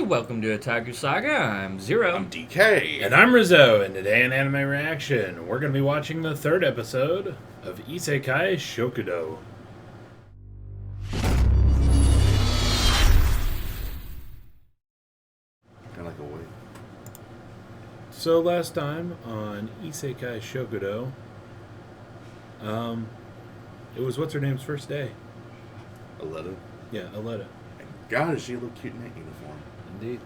welcome to Otaku Saga. I'm Zero. I'm DK. And I'm Rizzo, and today in Anime Reaction, we're going to be watching the third episode of Isekai Shokudou. Kind of like a wait. So last time on Isekai Shokudou, it was what's her name's first day? Aletta. Yeah, Aletta. God, does she look cute in that uniform? Indeed.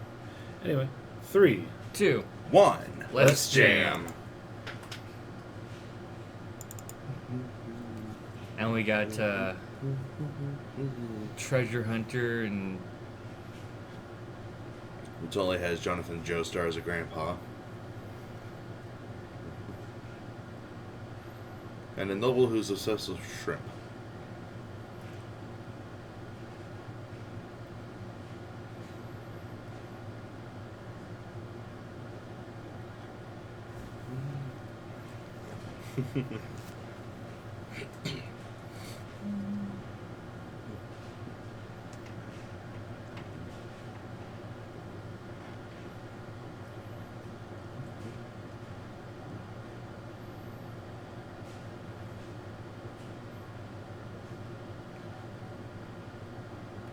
Anyway, 3, 2, 1. Let's jam. And we got Treasure Hunter and Which only has Jonathan Joestar as a grandpa. And a noble who's obsessed with shrimp.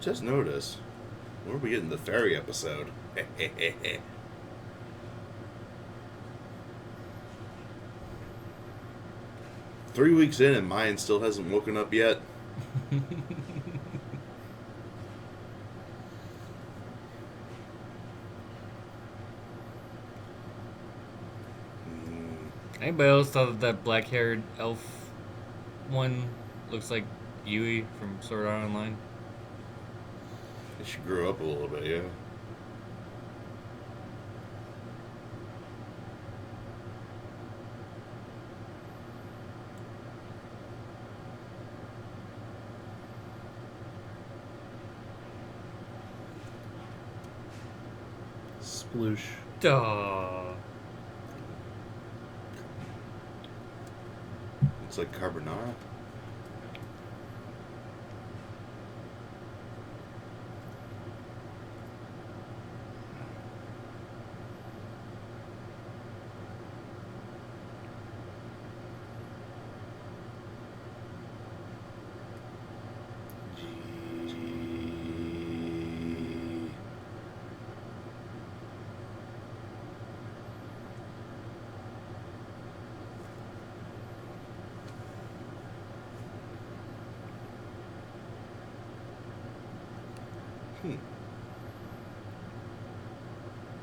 Just noticed, when are we getting the fairy episode? 3 weeks in and mine still hasn't woken up yet. anybody else thought that black-haired elf one looks like Yui from Sword Art Online? She grew up a little bit, yeah. Sploosh. Duh. It's like carbonara.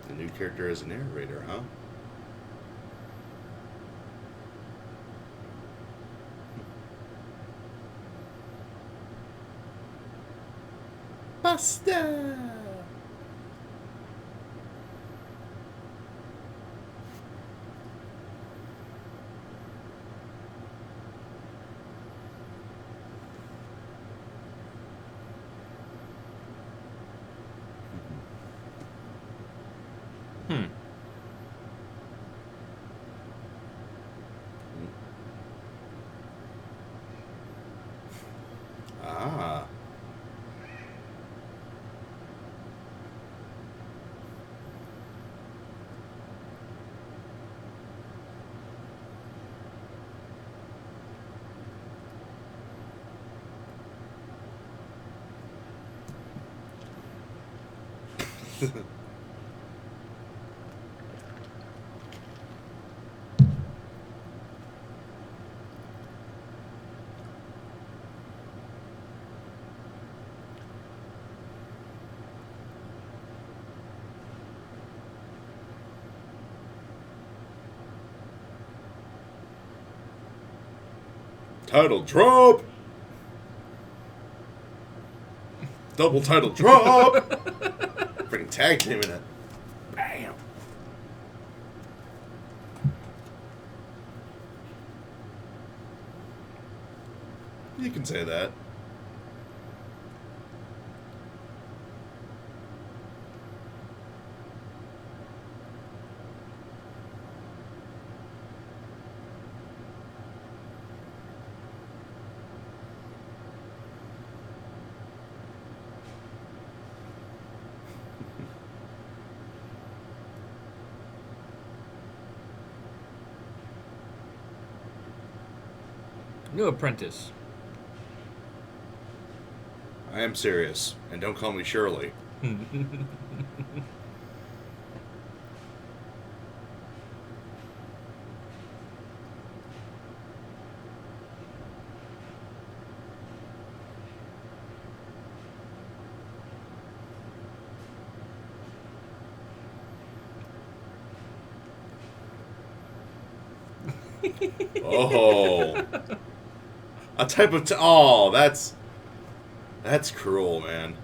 A new character as a narrator, huh? Pasta! Ah. Title drop! Double title drop! Freaking tag teaming it. Bam! You can say that. New apprentice. I am serious, and don't call me Shirley. Oh, a type of oh, that's cruel, man.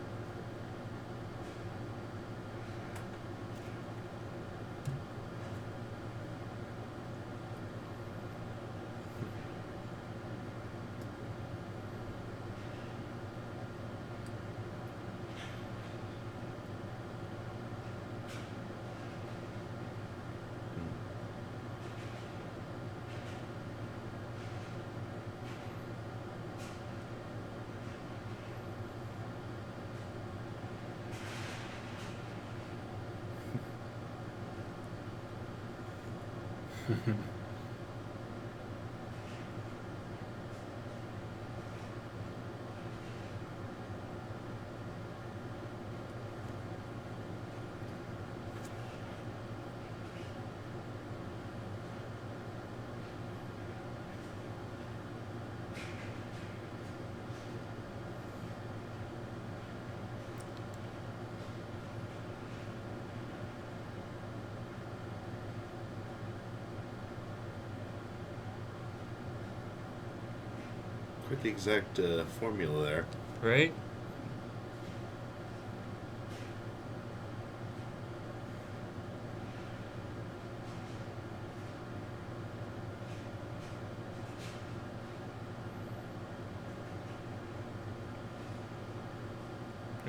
Quite the exact formula there. Right?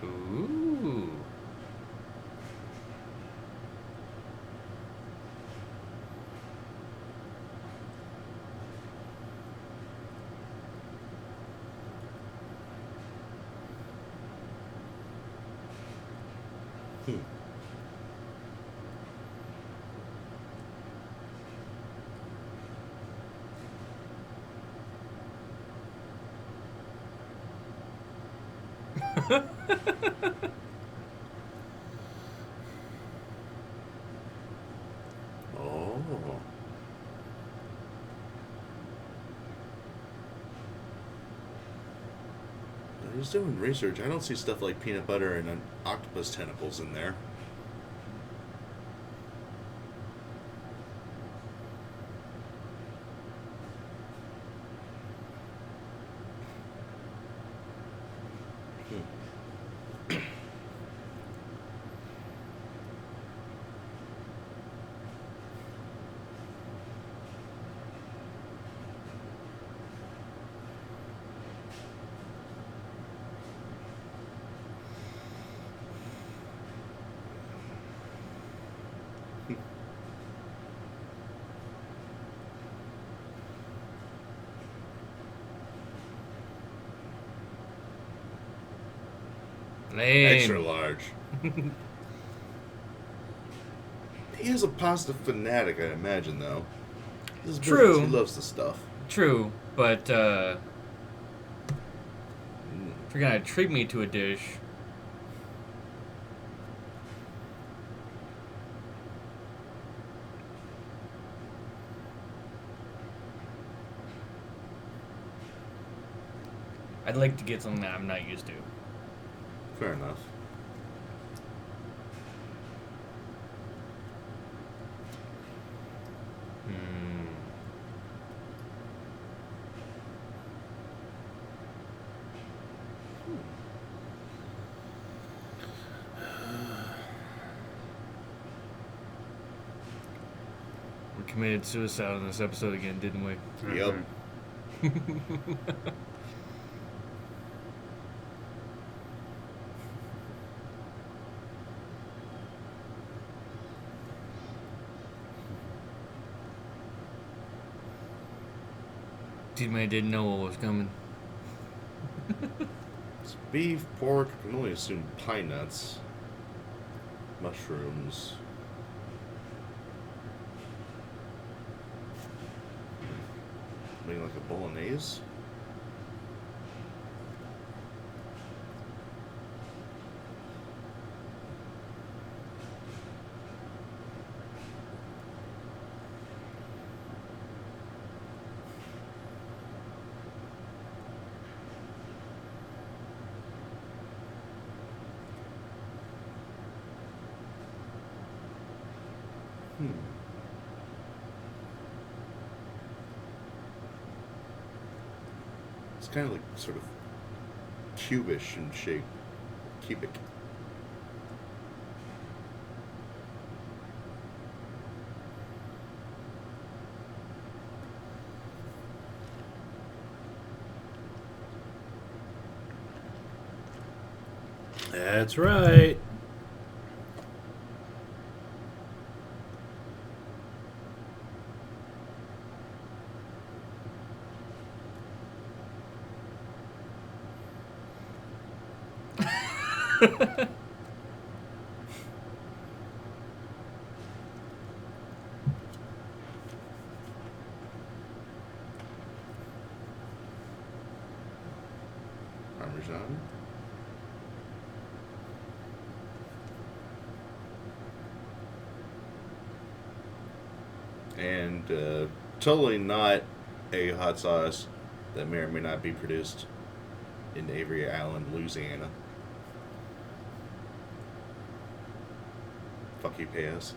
Ooh. Hmm. Oh. He's doing research. I don't see stuff like peanut butter and octopus tentacles in there. Lame. Extra large. He is a pasta fanatic, I imagine, though. This is True. business. He loves the stuff. True, but Mm. if you're gonna treat me to a dish, I'd like to get something that I'm not used to. Fair enough. Hmm. We committed suicide in this episode again, didn't we? Yep. Dude, man, didn't know what was coming. It's beef, pork, I can only assume pine nuts, mushrooms. Maybe like a bolognese? It's kind of like sort of cubish in shape. Cubic. That's right. Parmesan. And totally not a hot sauce that may or may not be produced in Avery Island, Louisiana. Fuck you, pay us.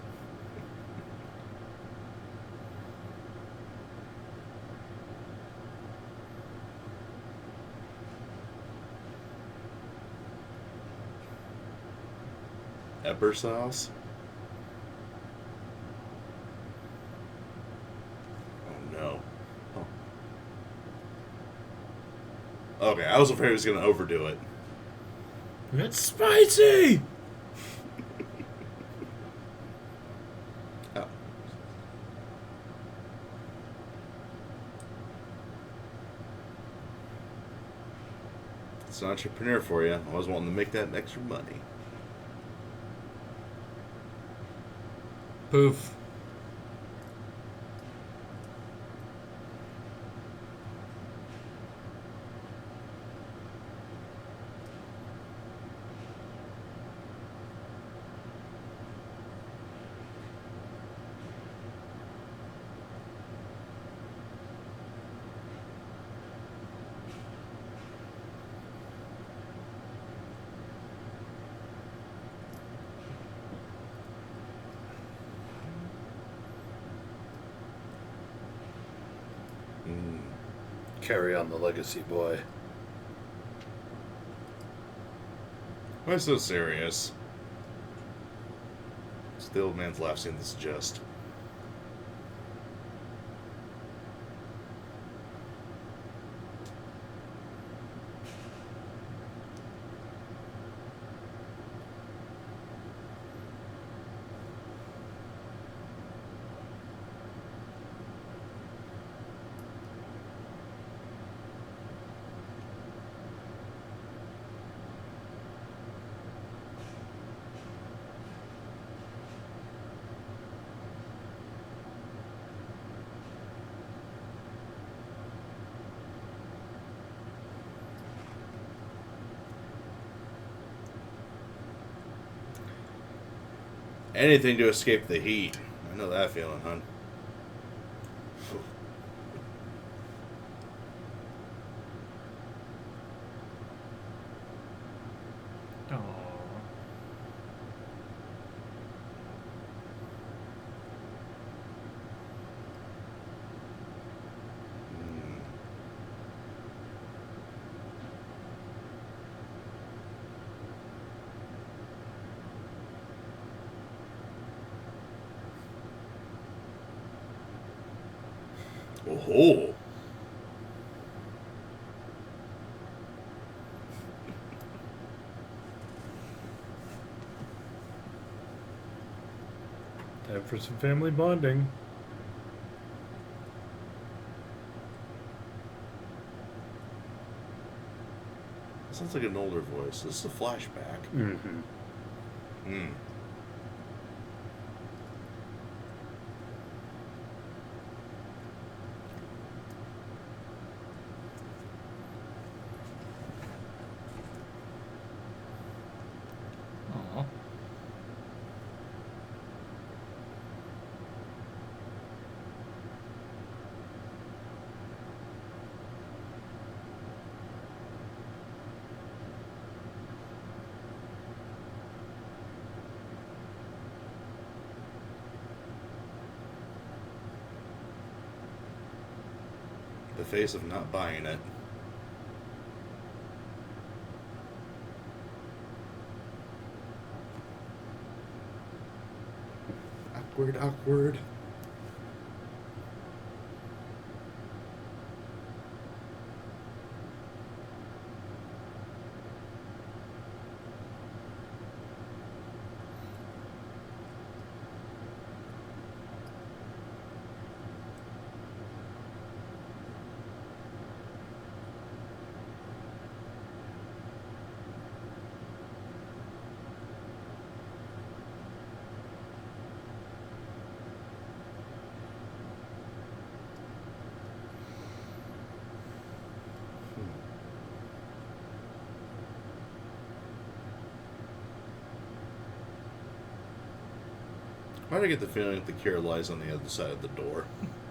Pepper sauce? Oh no. Oh. Okay, I was afraid he was going to overdo it. It's spicy! Oh. It's an entrepreneur for you. I was wanting to make that extra money. Poof. Carry on the legacy, boy. Why so serious? It's the old man's laugh saying this is just. Anything to escape the heat. I know that feeling, hon. Aww. Oh. Time for some family bonding. Sounds like an older voice. This is a flashback. Mm-hmm. Hmm. Aw. The face of not buying it. Awkward, awkward. Why do I get the feeling that the cure lies on the other side of the door?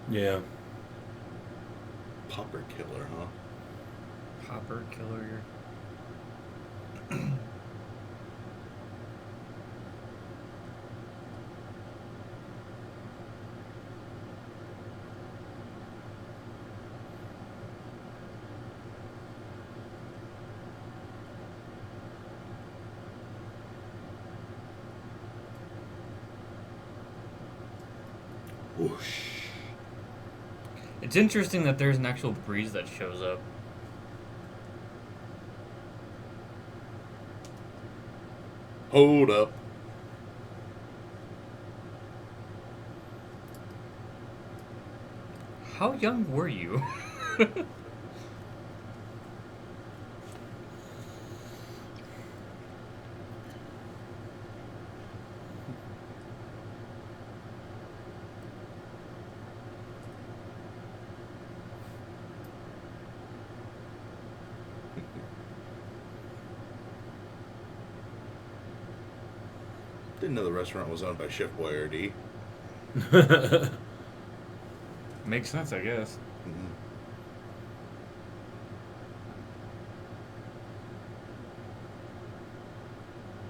Yeah. Popper killer, huh? Hopper killer. Whoosh. It's interesting that there's an actual breeze that shows up. Hold up. How young were you? Didn't know the restaurant was owned by Chef Boyardee. Makes sense, I guess. Mm-hmm.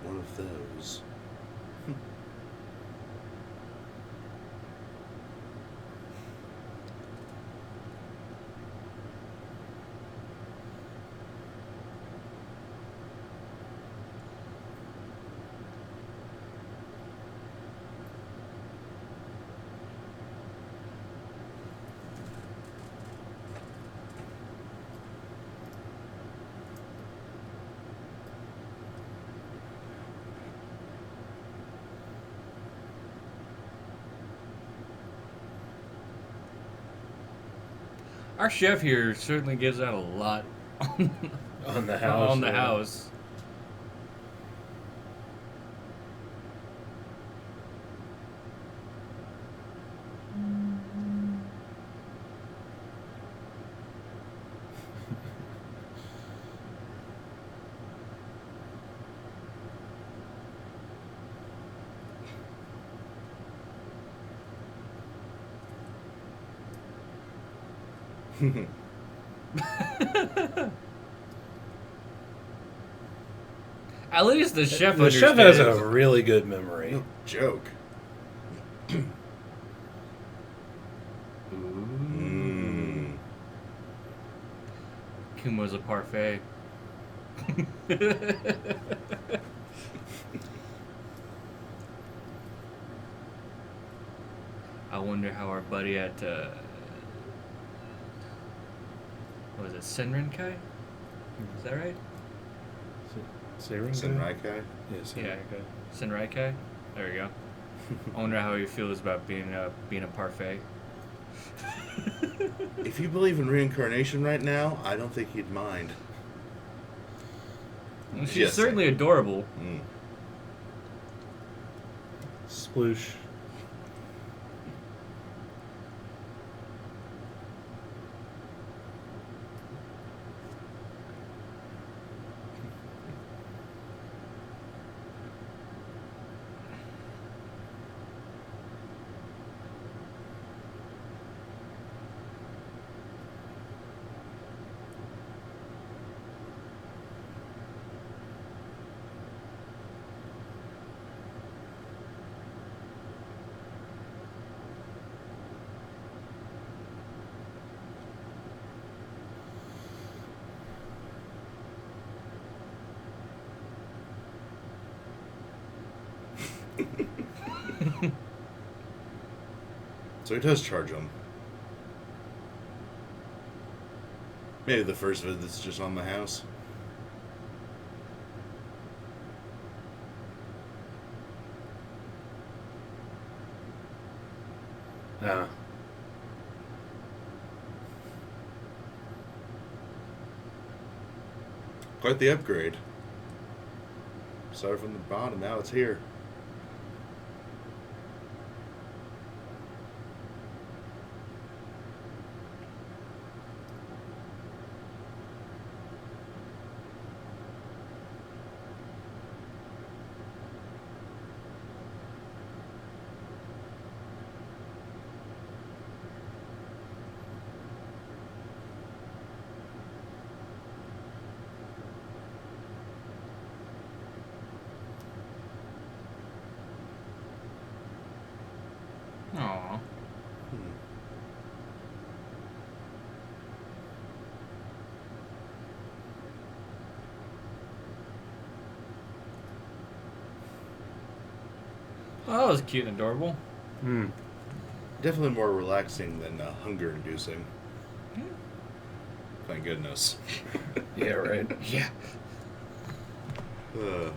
One of those. Our chef here certainly gives out a lot On the house. on the yeah. house. At least the chef The chef understands. has a really good memory. No joke. Ooh. Kumo's a parfait. I wonder how our buddy at what was it, Senrinkai? Is that right? Senraikai? Yes. Yeah, Senraikai. There we go. I wonder how he feels about being a parfait. If you believe in reincarnation right now, I don't think he'd mind. She's Yes. certainly adorable. Mm. Sploosh. So he does charge them. Maybe the first visit's just on the house. Quite the upgrade. Started from the bottom, now it's here. Aww. Well, that was cute and adorable. Definitely more relaxing than hunger-inducing. Thank goodness. Yeah, right. Yeah. Uh,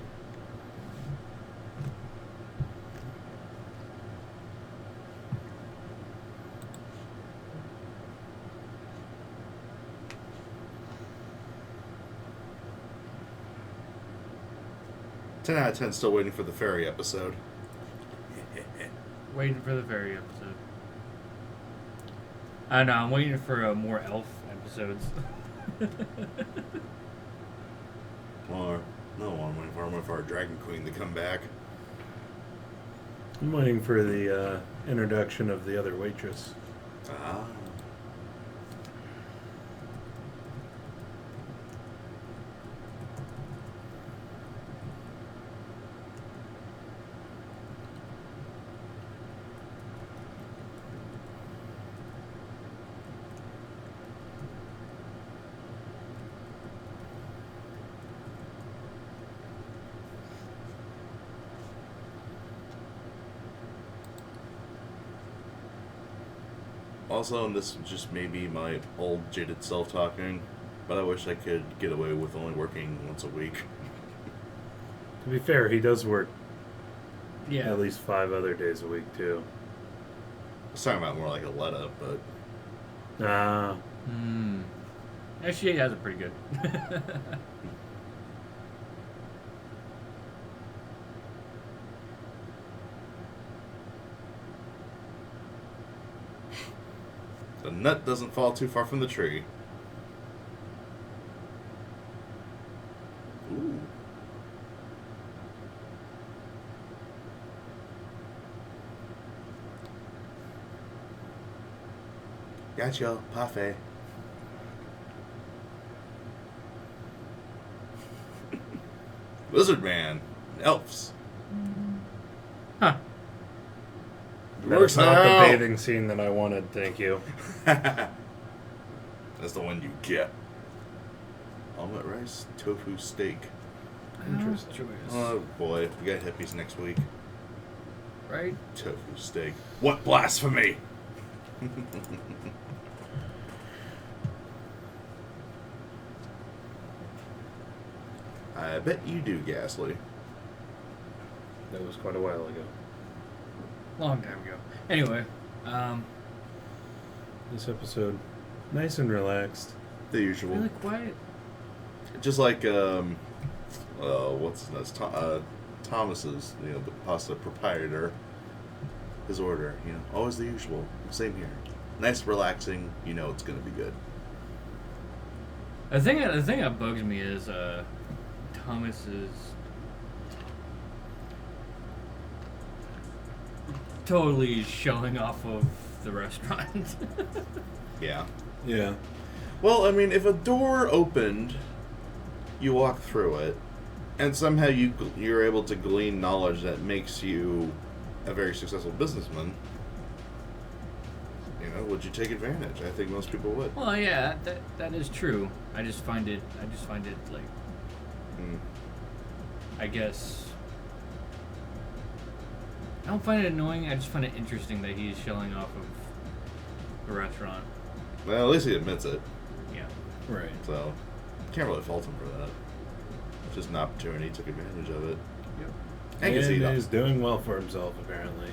Ten out of 10 still waiting for the fairy episode. Waiting for the fairy episode. I know, I'm waiting for more elf episodes. Or, no, I'm waiting for our Dragon Queen to come back. I'm waiting for the introduction of the other waitress. Ah. Also, and this just may be my old jaded self talking, but I wish I could get away with only working once a week. To be fair, he does work Yeah. at least 5 other days a week, too. I was talking about more like Aletta, but Actually, he has it pretty good. the nut doesn't fall too far from the tree. Ooh. Gotcha, parfait. Lizard Man, elves. Huh. That's not now. the bathing scene that I wanted, thank you. That's the one you get. Omelet rice, tofu steak. Interesting. Oh boy, we got hippies next week. Right? Tofu steak. What blasphemy! I bet you do, Ghastly. That was quite a while ago. Long time ago. Anyway, This episode, nice and relaxed. The usual. really quiet. Just like, what's his name? Thomas's, the pasta proprietor. His order, always the usual. Same here. Nice, relaxing, it's gonna be good. The thing that bugs me is Thomas's totally showing off of the restaurant. Yeah. Yeah. Well, I mean, if a door opened, you walk through it, and somehow you're able to glean knowledge that makes you a very successful businessman, would you take advantage? I think most people would. Well, yeah, that is true. I just find it like, I guess, I don't find it annoying. I just find it interesting that he's showing off of a restaurant. Well, at least he admits it. Yeah. Right. So, can't really fault him for that. It's just an opportunity. He took advantage of it. Yep. I can see And that. he's doing well for himself, apparently.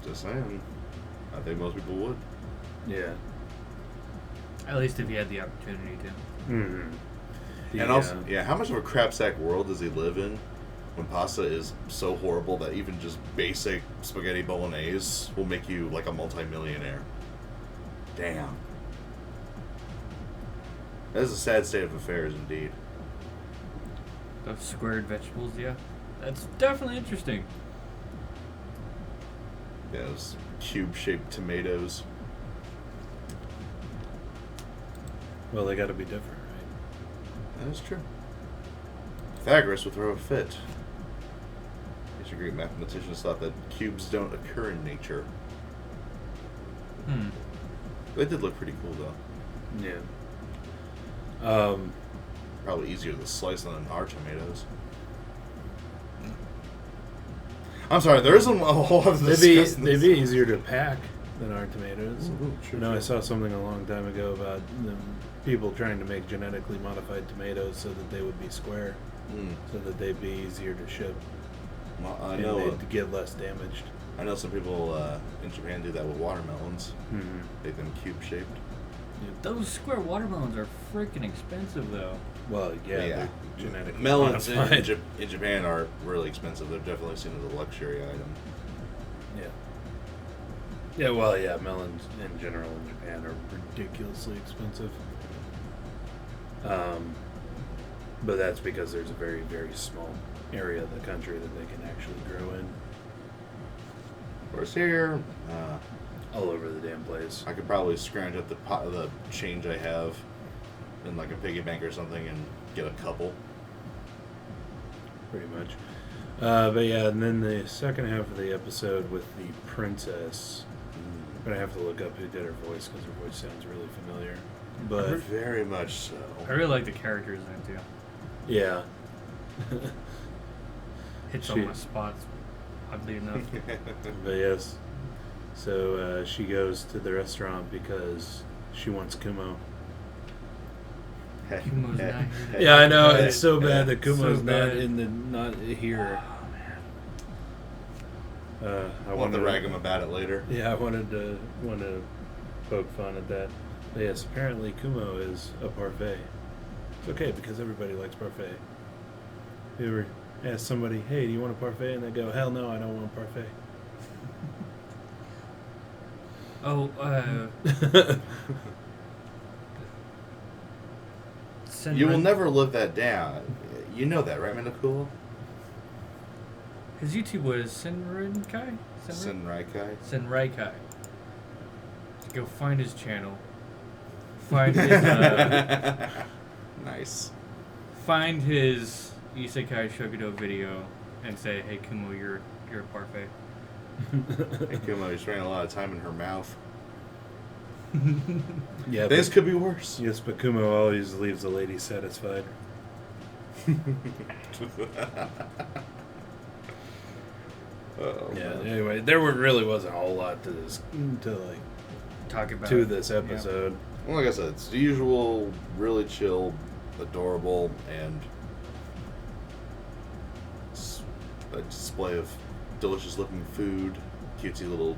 Just saying. I think most people would. Yeah. At least if he had the opportunity to. Mm-hmm. And also, how much of a crapsack world does he live in when pasta is so horrible that even just basic spaghetti bolognese will make you like a multi-millionaire? Damn. That is a sad state of affairs indeed. Those squared vegetables, yeah. That's definitely interesting. Yeah, those cube-shaped tomatoes. Well, they got to be different, right? That is true. Pythagoras would throw a fit. Ancient Greek mathematicians thought that cubes don't occur in nature. They did look pretty cool, though. Yeah. Probably easier to slice than our tomatoes. I'm sorry, there isn't a whole lot of discuss in They'd this. be easier to pack than our tomatoes. Ooh, true, I true. saw something a long time ago about people trying to make genetically modified tomatoes so that they would be square, so that they'd be easier to ship. Well, I and know. they'd get less damaged. I know some people in Japan do that with watermelons. Mm-hmm. Make them cube-shaped. Those square watermelons are freaking expensive, though. Well, yeah, Yeah. they're genetically Melons modified. in Japan are really expensive. They're definitely seen as a luxury item. Yeah. Yeah, well, yeah, melons in general in Japan are ridiculously expensive. But that's because there's a very, very small area of the country that they can actually grow in. Of course, here, All over the damn place. I could probably scrounge up the change I have in like a piggy bank or something and get a couple. Pretty much. But yeah, and then the second half of the episode with the princess. I'm going to have to look up who did her voice because her voice sounds really familiar. But Very much so. I really like the characters in it, too. yeah. Hits She- on my spots, oddly enough. But yes. So she goes to the restaurant because she wants Kumo. Kumo's not here. Yeah, I know. Right. It's so bad that So Kumo's bad. not here. I I'll have wanted to rag him about it later. Yeah, I wanted to poke fun at that. But yes, apparently Kumo is a parfait. It's okay because everybody likes parfait. You ever ask somebody, "Hey, do you want a parfait?" and they go, "Hell no, I don't want a parfait." Oh, You will never live that down. You know that, right, Minakula? His YouTube was Senraikai? Senraikai. Senraikai. Go find his channel. Find his, Nice. find his Isekai Shokudou video and say, "Hey Kumo, you're a parfait." Hey, Kumo, you're spending a lot of time in her mouth. Yeah, This but, could be worse. yes, but Kumo always leaves the lady satisfied. Yeah. Anyway, really wasn't a whole lot to this Talk about this episode. Well, like I said, it's the usual, really chill, adorable, and a display of delicious-looking food, cutesy little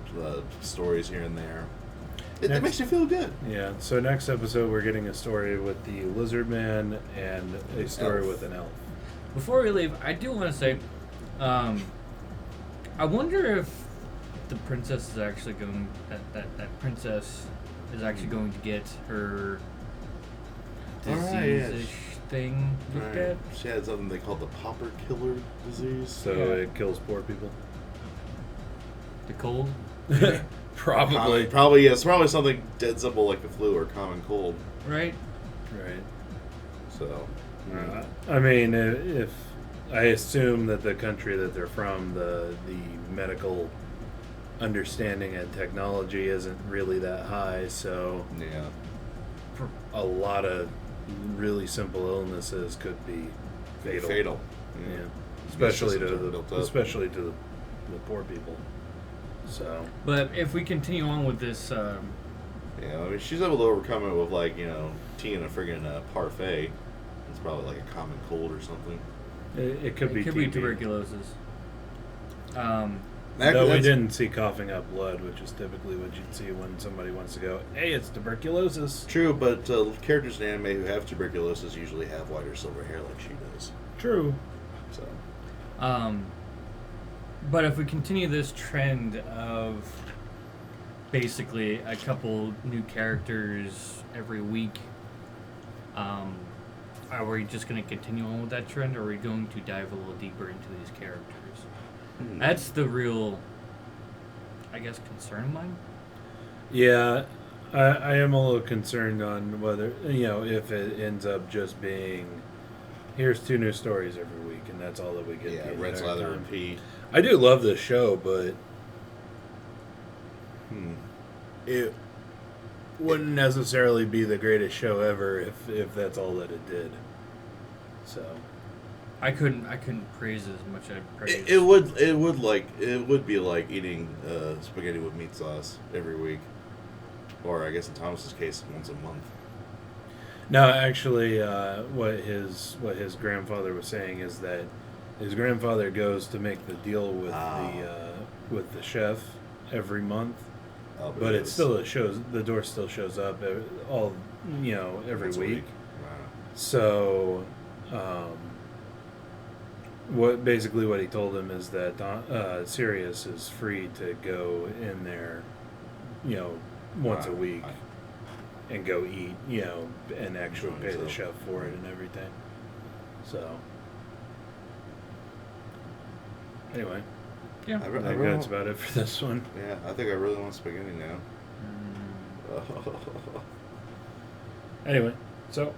stories here and there. It makes you feel good. Yeah. So next episode, we're getting a story with the lizard man and a story Elf. with an elf. Before we leave, I do want to say, I wonder if the princess is actually going. That princess is actually going to get her disease-ish thing looked at. She had something they called the popper killer disease. So Yeah. it kills poor people. The cold. Probably. Probably, yes. Probably something dead simple like the flu or common cold. Right. Right. So, I mean, if I assume that the country that they're from, the medical understanding and technology isn't really that high, so yeah. a lot of really simple illnesses could be fatal. Fatal. Yeah, Systems are built up. especially to the poor people. So, But if we continue on with this, Yeah, I mean, she's able to overcome it with, like, tea and a friggin' parfait. It's probably like a common cold or something. it could be it could be TB. tuberculosis. Though we didn't see coughing up blood, which is typically what you'd see when somebody wants to go, hey, it's tuberculosis. True, but characters in anime who have tuberculosis usually have white or silver hair like she does. True. So, But if we continue this trend of basically a couple new characters every week, are we just going to continue on with that trend, or are we going to dive a little deeper into these characters? That's the real, I guess, concern of mine. Yeah, I am a little concerned on whether, if it ends up just being, here's 2 new stories every week, and that's all that we get. yeah, the rinse, entire lather, time. repeat. I do love this show, but it wouldn't necessarily be the greatest show ever if that's all that it did. So I couldn't praise it as much as I praise. It would be like eating spaghetti with meat sauce every week, or I guess in Thomas's case, once a month. no, actually, what his grandfather was saying is that his grandfather goes to make the deal with the chef every month. But it still shows, the door still shows up every Once a week. Wow. So, what he told him is that Sirius is free to go in there, once a Wow. week and go eat, and actually Enjoy pay the himself. chef for it and everything. So, anyway, Yeah. I I re- I think really that's want- about it for this one. Yeah, I think I really want spaghetti now. Anyway, so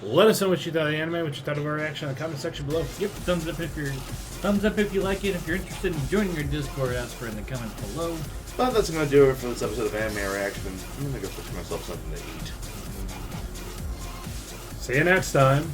let us know what you thought of the anime, what you thought of our reaction in the comment section below. Yep, thumbs up if you like it. If you're interested in joining our Discord, ask for it in the comments below. But that's going to do it for this episode of Anime Reaction. I'm going to go fix myself something to eat. See you next time.